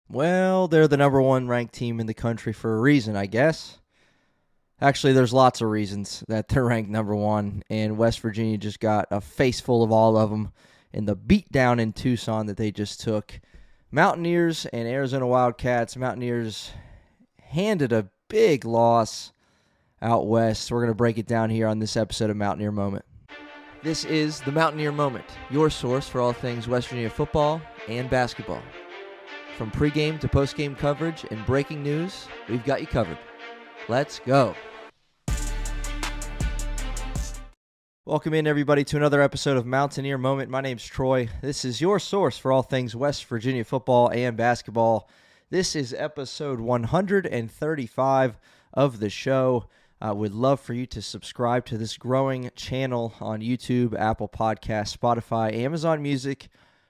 Well, they're the number one ranked team in the country for a reason, I guess. Actually, there's lots of reasons that they're ranked number one, and West Virginia just got a face full of all of them in the beatdown in Tucson that they just took. Mountaineers and Arizona Wildcats. Mountaineers handed a big loss out west. We're going to break it down here on this episode of Mountaineer Moment. This is the Mountaineer Moment, your source for all things West Virginia football and basketball. From pregame to postgame coverage and breaking news, we've got you covered. Let's go. Welcome in, everybody, to another episode of Mountaineer Moment. My name's Troy. This is your source for all things West Virginia football and basketball. This is episode 135 of the show. Would love for you to subscribe to this growing channel on YouTube, Apple Podcasts, Spotify, Amazon Music,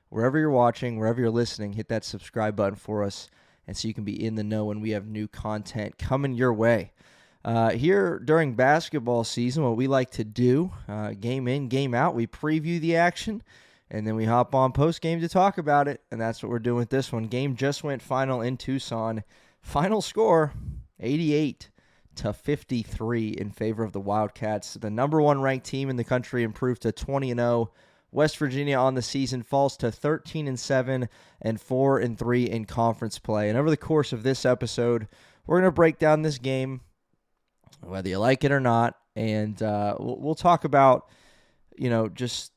wherever you're watching, wherever you're listening. Hit that subscribe button for us, and so you can be in the know when we have new content coming your way. Here during basketball season, what we like to do, game in, game out, we preview the action, and then we hop on post-game to talk about it, and that's what we're doing with this one. Game just went final in Tucson. Final score, 88-53 in favor of the Wildcats. The number one ranked team in the country improved to 20-0. West Virginia on the season falls to 13-7 and 4-3 in conference play. And over the course of this episode, we're going to break down this game, whether you like it or not, and we'll talk about, the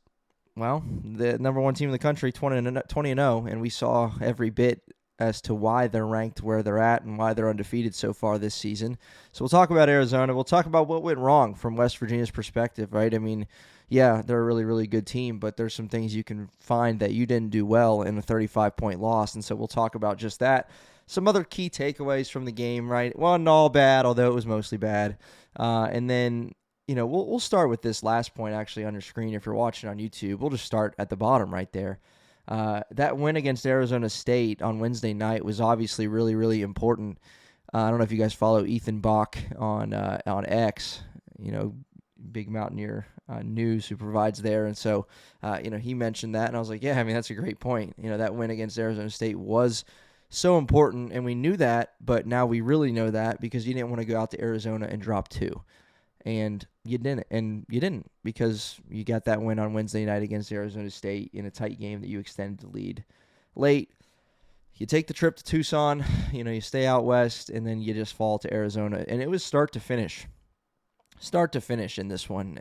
number one team in the country, 20-0, and we saw every bit as to why they're ranked where they're at and why they're undefeated so far this season. So we'll talk about Arizona. We'll talk about what went wrong from West Virginia's perspective, right? I mean, yeah, they're a really, really good team, but there's some things you can find that you didn't do well in a 35-point loss, and so we'll talk about just that. Some other key takeaways from the game, right? It wasn't all bad, although it was mostly bad. And then, we'll start with this last point actually on your screen if you're watching on YouTube. We'll just start at the bottom right there. That win against Arizona State on Wednesday night was obviously really, really important. I don't know if you guys follow Ethan Bach on X, big Mountaineer news who provides there. And so, he mentioned that, and I was like, yeah, I mean, that's a great point. That win against Arizona State was so important, and we knew that, but now we really know that because you didn't want to go out to Arizona and drop two. And you didn't because you got that win on Wednesday night against Arizona State in a tight game that you extended the lead late. You take the trip to Tucson, you stay out west, and then you just fall to Arizona. And it was start to finish in this one.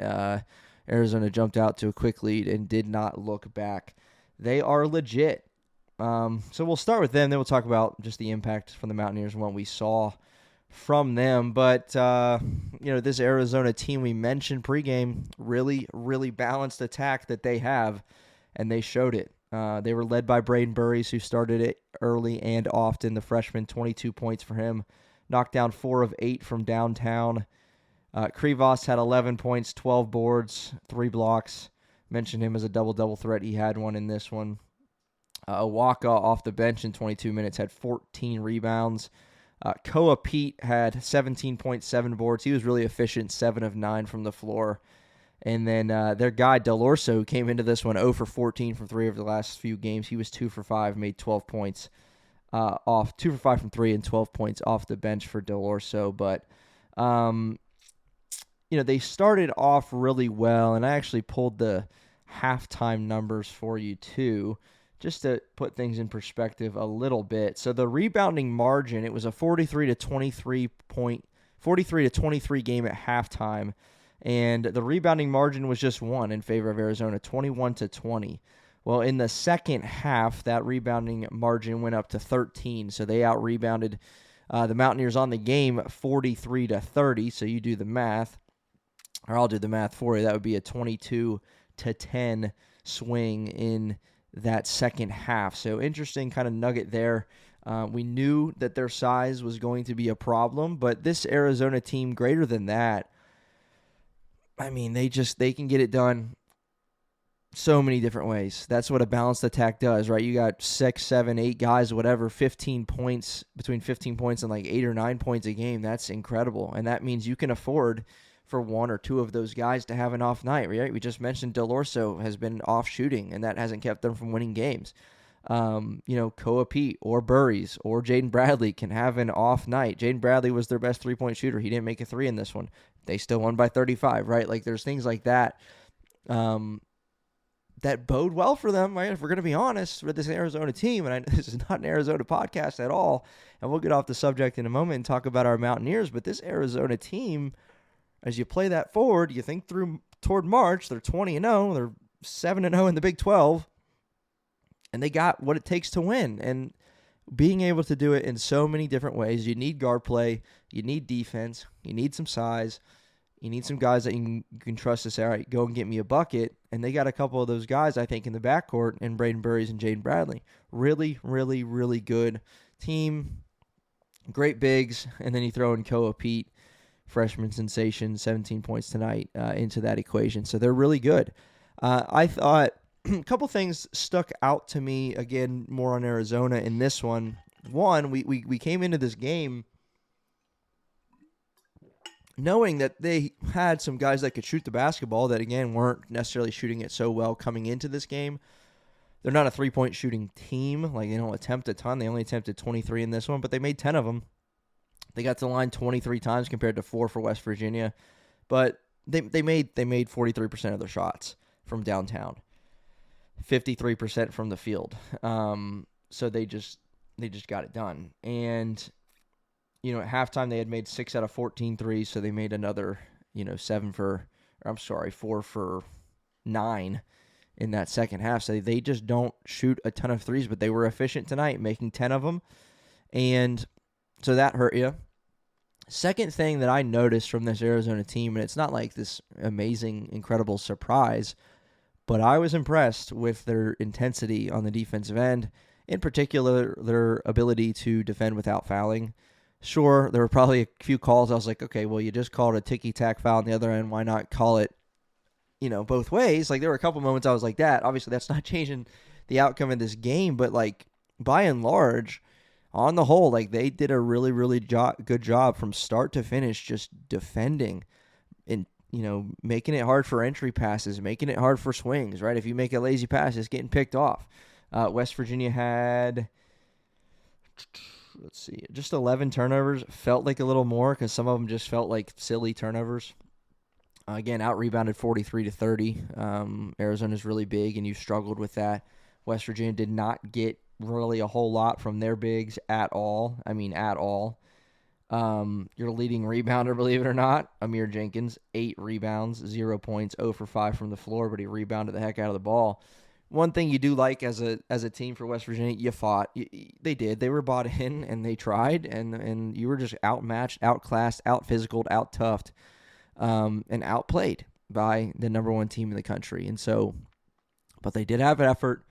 Arizona jumped out to a quick lead and did not look back. They are legit. So we'll start with them, then we'll talk about just the impact from the Mountaineers and what we saw from them. But, this Arizona team we mentioned pregame, really, really balanced attack that they have, and they showed it. They were led by Braden Burries, who started it early and often. The freshman, 22 points for him, knocked down 4 of 8 from downtown. Krivos had 11 points, 12 boards, 3 blocks. Mentioned him as a double-double threat. He had one in this one. Awaka off the bench in 22 minutes had 14 rebounds. Koa Pete had 17.7 boards. He was really efficient, 7 of 9 from the floor. And then their guy, Delorso, came into this one 0 for 14 from 3 over the last few games. He was 2 for 5, made 12 points 2 for 5 from 3 and 12 points off the bench for Delorso. But, they started off really well, and I actually pulled the halftime numbers for you too, just to put things in perspective a little bit. So the rebounding margin, it was a 43 to 23 game at halftime, and the rebounding margin was just 1 in favor of Arizona, 21 to 20. Well, in the second half, that rebounding margin went up to 13, so they out-rebounded the Mountaineers on the game 43 to 30, so you do the math, or I'll do the math for you. That would be a 22 to 10 swing in that second half. So interesting kind of nugget there. We knew that their size was going to be a problem, but this Arizona team, greater than that, I mean, they can get it done so many different ways. That's what a balanced attack does, right? You got 6, 7, 8 guys, whatever, 15 points, between 15 points and like 8 or 9 points a game. That's incredible. And that means you can afford for 1 or 2 of those guys to have an off night, right? We just mentioned Delorso has been off shooting, and that hasn't kept them from winning games. Koa Pete or Burries or Jaden Bradley can have an off night. Jaden Bradley was their best three-point shooter. He didn't make a three in this one. They still won by 35, right? Like, there's things like that that bode well for them, right? If we're going to be honest with this Arizona team, and this is not an Arizona podcast at all, and we'll get off the subject in a moment and talk about our Mountaineers, but this Arizona team, as you play that forward, you think toward March, they're 20-0, they're 7-0 in the Big 12, and they got what it takes to win. And being able to do it in so many different ways, you need guard play, you need defense, you need some size, you need some guys that you can trust to say, all right, go and get me a bucket. And they got a couple of those guys, I think, in the backcourt, in Braden Burries and Jaden Bradley. Really, really, really good team. Great bigs. And then you throw in Koa Pete, freshman sensation, 17 points tonight, into that equation. So they're really good. I thought a couple things stuck out to me, again, more on Arizona in this one. One, we came into this game knowing that they had some guys that could shoot the basketball that, again, weren't necessarily shooting it so well coming into this game. They're not a three-point shooting team. Like, they don't attempt a ton. They only attempted 23 in this one, but they made 10 of them. They got to the line 23 times compared to 4 for West Virginia. But they made 43% of their shots from downtown, 53% from the field. So they just got it done. And at halftime, they had made 6 out of 14 threes, so they made another, 4 for 9 in that second half. So they just don't shoot a ton of threes, but they were efficient tonight, making 10 of them. And so that hurt you. Second thing that I noticed from this Arizona team, and it's not like this amazing, incredible surprise, but I was impressed with their intensity on the defensive end, in particular, their ability to defend without fouling. Sure, there were probably a few calls I was like, okay, well, you just called a ticky-tack foul on the other end. Why not call it, both ways? Like, there were a couple moments I was like that. Obviously, that's not changing the outcome of this game, but, like, by and large, on the whole, like, they did a really, really good job from start to finish just defending and, making it hard for entry passes, making it hard for swings, right? If you make a lazy pass, it's getting picked off. West Virginia had, just 11 turnovers. Felt like a little more because some of them just felt like silly turnovers. Again, out-rebounded 43-30. Arizona's really big, and you struggled with that. West Virginia did not get really a whole lot from their bigs at all. I mean, at all. Your leading rebounder, believe it or not, Amir Jenkins, 8 rebounds, 0 points, 0 for 5 from the floor, but he rebounded the heck out of the ball. One thing you do like as a team for West Virginia, you fought. They did. They were bought in, and they tried, and you were just outmatched, outclassed, out-physicaled, out-toughed, and outplayed by the number one team in the country. And so, but they did have an effort,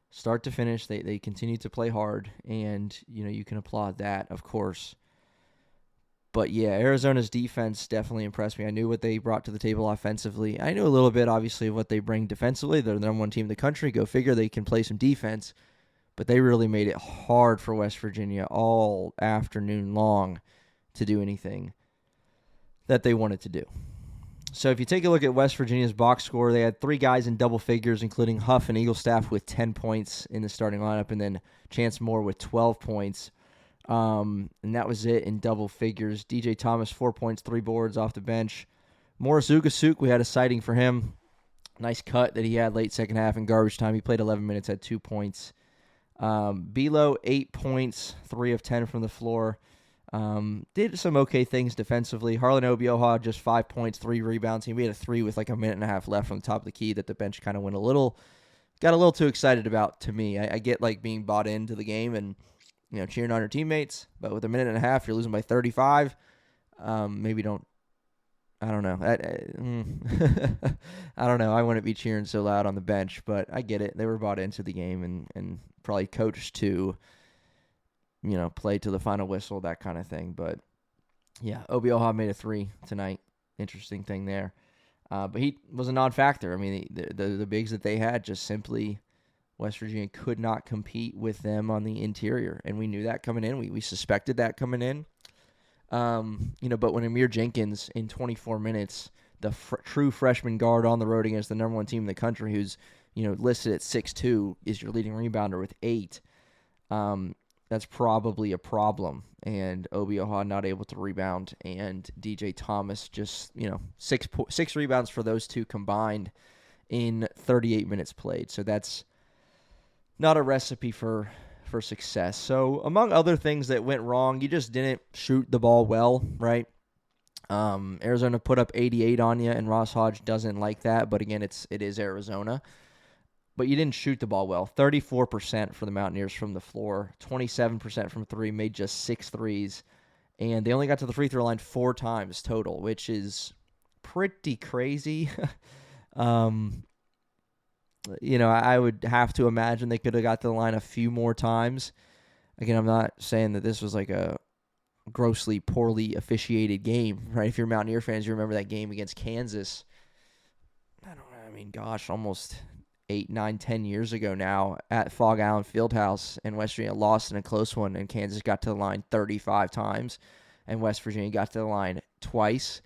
start to finish. They continued to play hard, and, you can applaud that, of course. But, yeah, Arizona's defense definitely impressed me. I knew what they brought to the table offensively. I knew a little bit, obviously, of what they bring defensively. They're the number one team in the country. Go figure, they can play some defense. But they really made it hard for West Virginia all afternoon long to do anything that they wanted to do. So if you take a look at West Virginia's box score, they had 3 guys in double figures, including Huff and Eaglestaff with 10 points in the starting lineup, and then Chance Moore with 12 points. And that was it in double figures. DJ Thomas, 4 points, 3 boards off the bench. Morris Ugasuk, we had a sighting for him. Nice cut that he had late second half in garbage time. He played 11 minutes, had 2 points. Belo, 8 points, 3 of 10 from the floor. Did some okay things defensively. Harlan Obioha, just 5 points, 3 rebounds. He made a 3 with like a minute and a half left from the top of the key that the bench kind of got a little too excited about to me. I get like being bought into the game and, cheering on your teammates, but with a minute and a half, you're losing by 35. Maybe don't. I don't know. I don't know. I wouldn't be cheering so loud on the bench, but I get it. They were bought into the game and probably coached to, play to the final whistle, that kind of thing. But, yeah, Obioha made a 3 tonight. Interesting thing there. But he was a non-factor. I mean, the bigs that they had just simply West Virginia could not compete with them on the interior, and we knew that coming in. We suspected that coming in. But when Amir Jenkins in 24 minutes, the true freshman guard on the road against the number one team in the country, who's listed at 6'2", is your leading rebounder with 8. That's probably a problem. And Obioha not able to rebound, and DJ Thomas just, 6 rebounds for those two combined in 38 minutes played. So that's not a recipe for success. So among other things that went wrong, you just didn't shoot the ball well, right? Arizona put up 88 on you, and Ross Hodge doesn't like that. But again, it is Arizona. But you didn't shoot the ball well. 34% for the Mountaineers from the floor, 27% from three, made just 6 threes. And they only got to the free throw line 4 times total, which is pretty crazy. I would have to imagine they could have got to the line a few more times. Again, I'm not saying that this was like a grossly poorly officiated game, right? If you're Mountaineer fans, you remember that game against Kansas. Almost 8, 9, 10 years ago now at Fog Allen Fieldhouse, and West Virginia lost in a close one, and Kansas got to the line 35 times, and West Virginia got to the line twice.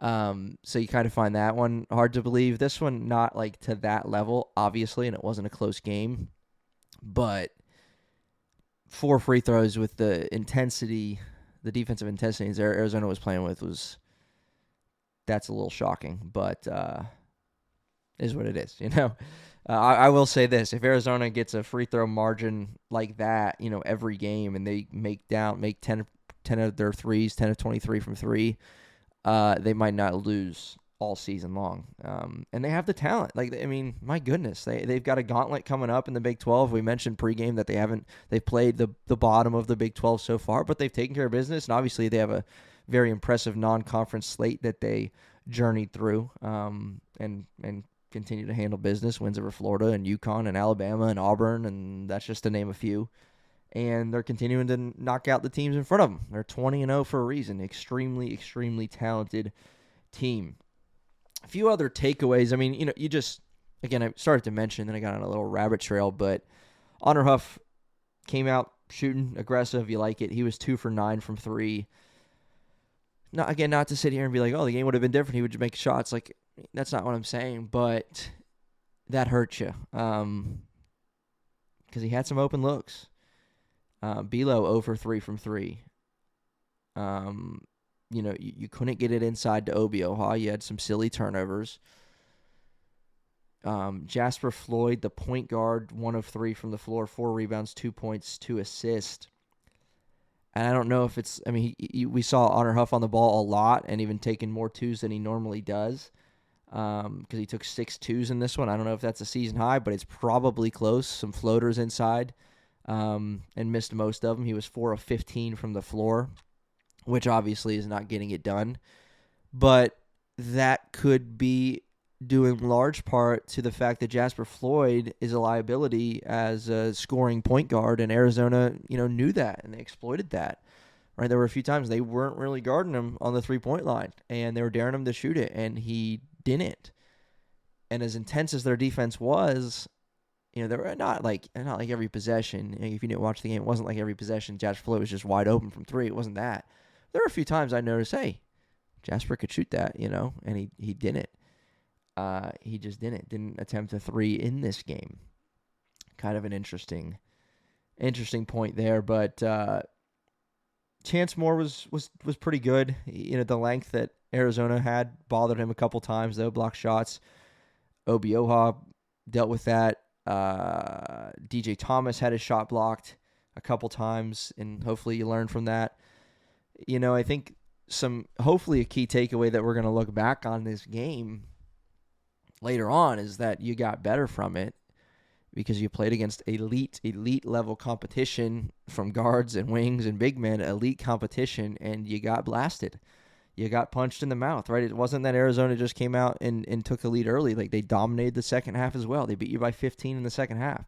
So you kind of find that one hard to believe. This one, not like to that level, obviously, and it wasn't a close game. But 4 free throws with the intensity, the defensive intensity Arizona was playing with, that's a little shocking. But is what it is, I will say this: if Arizona gets a free throw margin like that, every game, and they make 10 of their threes, 10 of 23 from 3. They might not lose all season long. And they have the talent. My goodness, they've got a gauntlet coming up in the Big 12. We mentioned pregame that they've played the bottom of the Big 12 so far, but they've taken care of business. And obviously they have a very impressive non-conference slate that they journeyed through, and continue to handle business. Wins over Florida and UConn and Alabama and Auburn, and that's just to name a few. And they're continuing to knock out the teams in front of them. They're 20-0 for a reason. Extremely, extremely talented team. A few other takeaways. I started to mention, then I got on a little rabbit trail, but Honor Huff came out shooting aggressive. You like it. He was 2 for 9 from 3. Not to sit here and be like, oh, the game would have been different. He would just make shots. That's not what I'm saying, but that hurt you. Because he had some open looks. Belo 0 for 3 from 3. You couldn't get it inside to Obioha. You had some silly turnovers. Jasper Floyd, the point guard, 1 of 3 from the floor, 4 rebounds, 2 points, 2 assists. And I don't know if it's, we saw Honor Huff on the ball a lot and even taking more 2s than he normally does. Because he took 6 2s in this one. I don't know if that's a season high, but it's probably close. Some floaters inside. And missed most of them. He was 4 of 15 from the floor, which obviously is not getting it done. But that could be due in large part to the fact that Jasper Floyd is a liability as a scoring point guard, and Arizona, knew that, and they exploited that. Right? There were a few times they weren't really guarding him on the 3-point line, and they were daring him to shoot it, and he didn't. And as intense as their defense was, they were not like every possession. If you didn't watch the game, it wasn't like every possession Jasper Floyd was just wide open from 3. It wasn't that. There were a few times I noticed, hey, Jasper could shoot that, and he didn't. He just didn't attempt a 3 in this game. Kind of an interesting point there, but Chance Moore was pretty good. The length that Arizona had bothered him a couple times, though. Block shots. Obioha dealt with that. DJ Thomas had his shot blocked a couple times, and hopefully you learn from that. I think hopefully a key takeaway that we're going to look back on this game later on is that you got better from it because you played against elite level competition from guards and wings and big men, elite competition, and you got blasted. You got punched in the mouth, right? It wasn't that Arizona just came out and took the lead early. They dominated the second half as well. They beat you by 15 in the second half.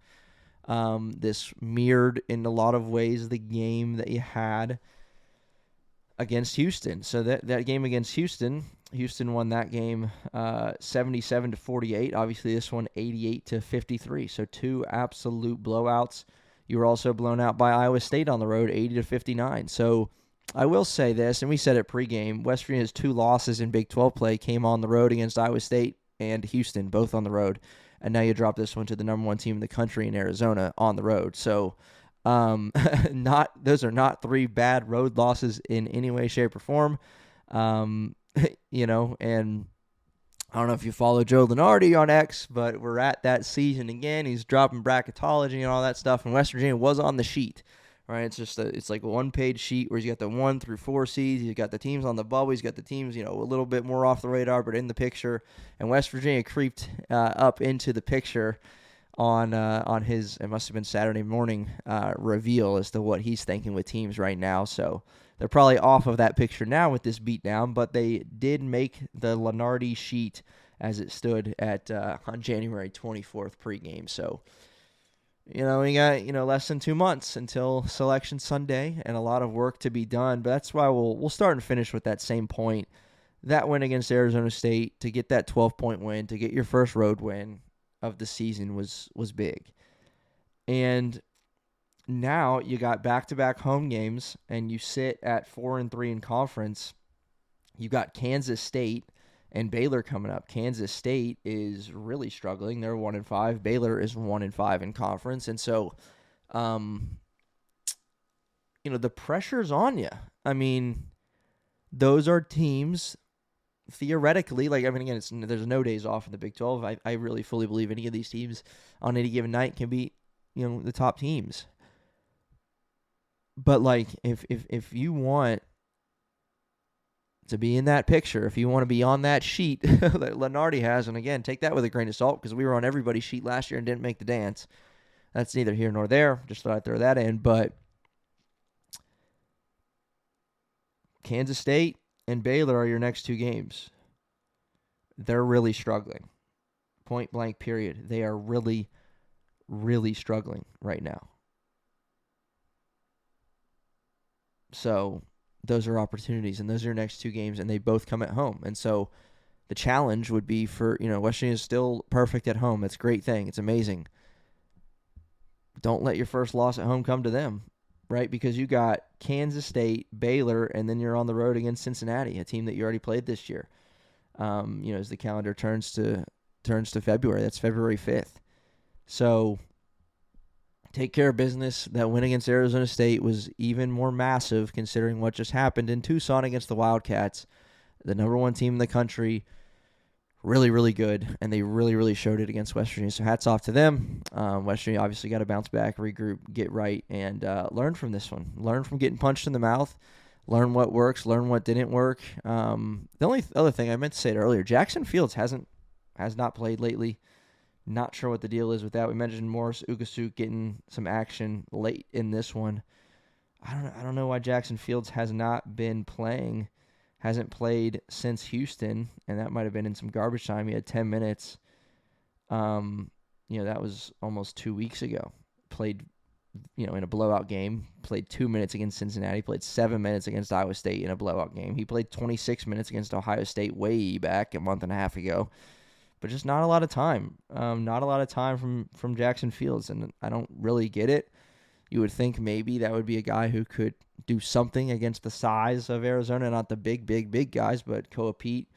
This mirrored in a lot of ways the game that you had against Houston. So that game against Houston won that game 77-48. Obviously, this one 88-53. So 2 absolute blowouts. You were also blown out by Iowa State on the road, 80-59. So I will say this, and we said it pregame, West Virginia's 2 losses in Big 12 play came on the road against Iowa State and Houston, both on the road. and now you drop this one to the number one team in the country in Arizona on the road. So those are not three bad road losses in any way, shape, or form. And I don't know if you follow Joe Lenardi on X, but we're at that season again. He's dropping bracketology and all that stuff, and West Virginia was on the sheet, right? It's like a one-page sheet where he's got the 1 through 4 seeds. He's got the teams on the bubble. He's got the teams, a little bit more off the radar, but in the picture. And West Virginia creeped up into the picture on his, it must have been Saturday morning, reveal as to what he's thinking with teams right now. So they're probably off of that picture now with this beatdown, but they did make the Lenardi sheet as it stood at on January 24th pregame. So, we got, less than 2 months until Selection Sunday and a lot of work to be done. But that's why we'll start and finish with that same point. That win against Arizona State, to get that 12-point win, to get your first road win of the season was big. And now you got back-to-back home games, and you sit at 4-3 in conference. You got Kansas State and Baylor coming up. Kansas State is really struggling. They're 1-5. Baylor is 1-5 in conference, and so, the pressure's on you. I mean, those are teams. Theoretically, again, there's no days off in the Big 12. I really fully believe any of these teams on any given night can beat, the top teams. But if you want to be in that picture, if you want to be on that sheet that Lenardi has, and again, take that with a grain of salt because we were on everybody's sheet last year and didn't make the dance. That's neither here nor there. Just thought I'd throw that in. But Kansas State and Baylor are your next 2 games. They're really struggling. Point blank, period. They are really, really struggling right now. So those are opportunities, and those are your next 2 games, and they both come at home. And so the challenge would be for, West Virginia is still perfect at home. It's a great thing. It's amazing. Don't let your first loss at home come to them, right? Because you got Kansas State, Baylor, and then you're on the road against Cincinnati, a team that you already played this year. As the calendar turns to February. That's February 5th. So take care of business. That win against Arizona State was even more massive considering what just happened in Tucson against the Wildcats, the number 1 team in the country. Really, really good, and they really, really showed it against West Virginia. So hats off to them. West Virginia obviously got to bounce back, regroup, get right, and learn from this one. Learn from getting punched in the mouth. Learn what works. Learn what didn't work. The only other thing I meant to say it earlier, Jackson Fields has not played lately. Not sure what the deal is with that. We mentioned Morris Ugasuk getting some action late in this one. I don't know why Jackson Fields has not been playing. Hasn't played since Houston, and that might have been in some garbage time. He had 10 minutes. That was almost 2 weeks ago. Played, in a blowout game. Played 2 minutes against Cincinnati. Played 7 minutes against Iowa State in a blowout game. He played 26 minutes against Ohio State way back a month and a half ago. But just not a lot of time. Not a lot of time from Jackson Fields, and I don't really get it. You would think maybe that would be a guy who could do something against the size of Arizona, not the big guys, but Koa Pete.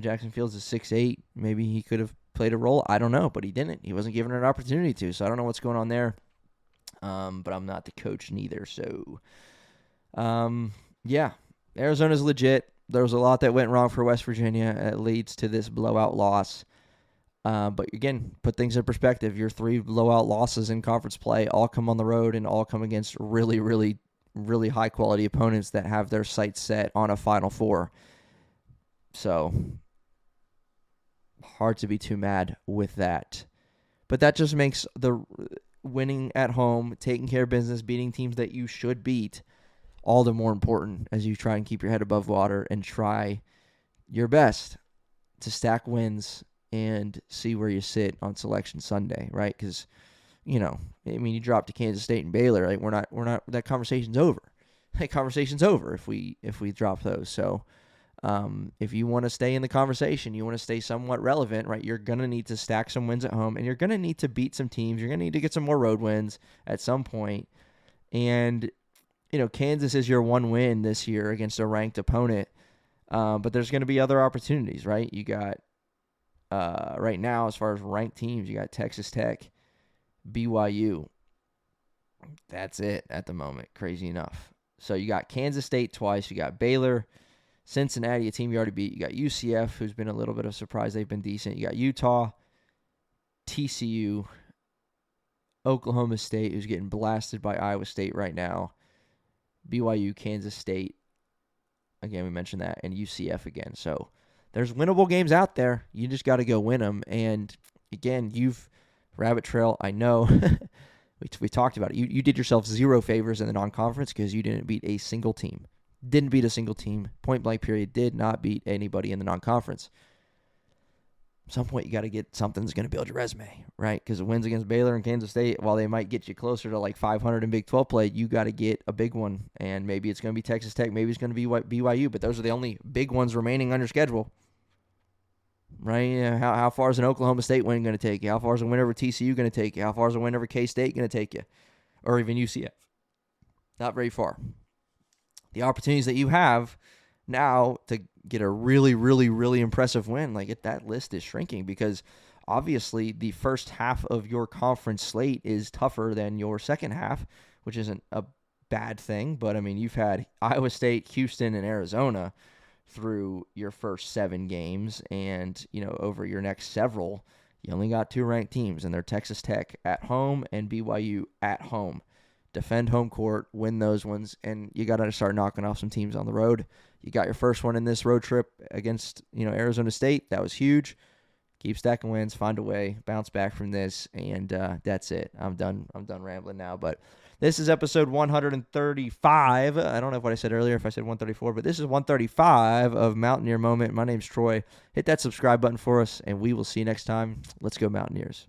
Jackson Fields is 6'8". Maybe he could have played a role. I don't know, but he didn't. He wasn't given an opportunity to, so I don't know what's going on there. But I'm not the coach neither, so Arizona's legit. There was a lot that went wrong for West Virginia. It leads to this blowout loss. But again, put things in perspective. Your 3 blowout losses in conference play all come on the road and all come against really, really, really high-quality opponents that have their sights set on a Final Four. So, hard to be too mad with that. But that just makes the winning at home, taking care of business, beating teams that you should beat, all the more important as you try and keep your head above water and try your best to stack wins and see where you sit on Selection Sunday, right? Because, you drop to Kansas State and Baylor, like we're not that conversation's over. That conversation's over if we drop those. So, if you want to stay in the conversation, you want to stay somewhat relevant, right? You're gonna need to stack some wins at home, and you're gonna need to beat some teams. You're gonna need to get some more road wins at some point, and Kansas is your 1 win this year against a ranked opponent, but there's going to be other opportunities, right? You got right now, as far as ranked teams, you got Texas Tech, BYU. That's it at the moment, crazy enough. So you got Kansas State twice. You got Baylor, Cincinnati, a team you already beat. You got UCF, who's been a little bit of a surprise. They've been decent. You got Utah, TCU, Oklahoma State, who's getting blasted by Iowa State right now, BYU, Kansas State. Again, we mentioned that, and UCF again. So there's winnable games out there. You just got to go win them. And again, Rabbit Trail, I know. We talked about it. You did yourself 0 favors in the non-conference because you didn't beat a single team. Didn't beat a single team. Point blank period. Did not beat anybody in the non-conference. At some point, you got to get something that's going to build your resume, right? Because the wins against Baylor and Kansas State, while they might get you closer to like 500 in Big 12 play, you got to get a big one. And maybe it's going to be Texas Tech. Maybe it's going to be BYU. But those are the only big ones remaining on your schedule. Right? How far is an Oklahoma State win going to take you? How far is a win over TCU going to take you? How far is a win over K-State going to take you? Or even UCF? Not very far. The opportunities that you have now to get a really, really, really impressive win, that list is shrinking because obviously the first half of your conference slate is tougher than your second half, which isn't a bad thing. But, I mean, you've had Iowa State, Houston, and Arizona through your first 7 games, and over your next several, you only got 2 ranked teams, and they're Texas Tech at home and BYU at home. Defend home court, win those ones, and you got to start knocking off some teams on the road. You got your first one in this road trip against Arizona State. That was huge. Keep stacking wins, find a way, bounce back from this, and that's it. I'm done rambling now, but this is episode 135. I don't know what I said earlier, if I said 134, but this is 135 of Mountaineer Moment. My name's Troy. Hit that subscribe button for us, and we will see you next time. Let's go Mountaineers.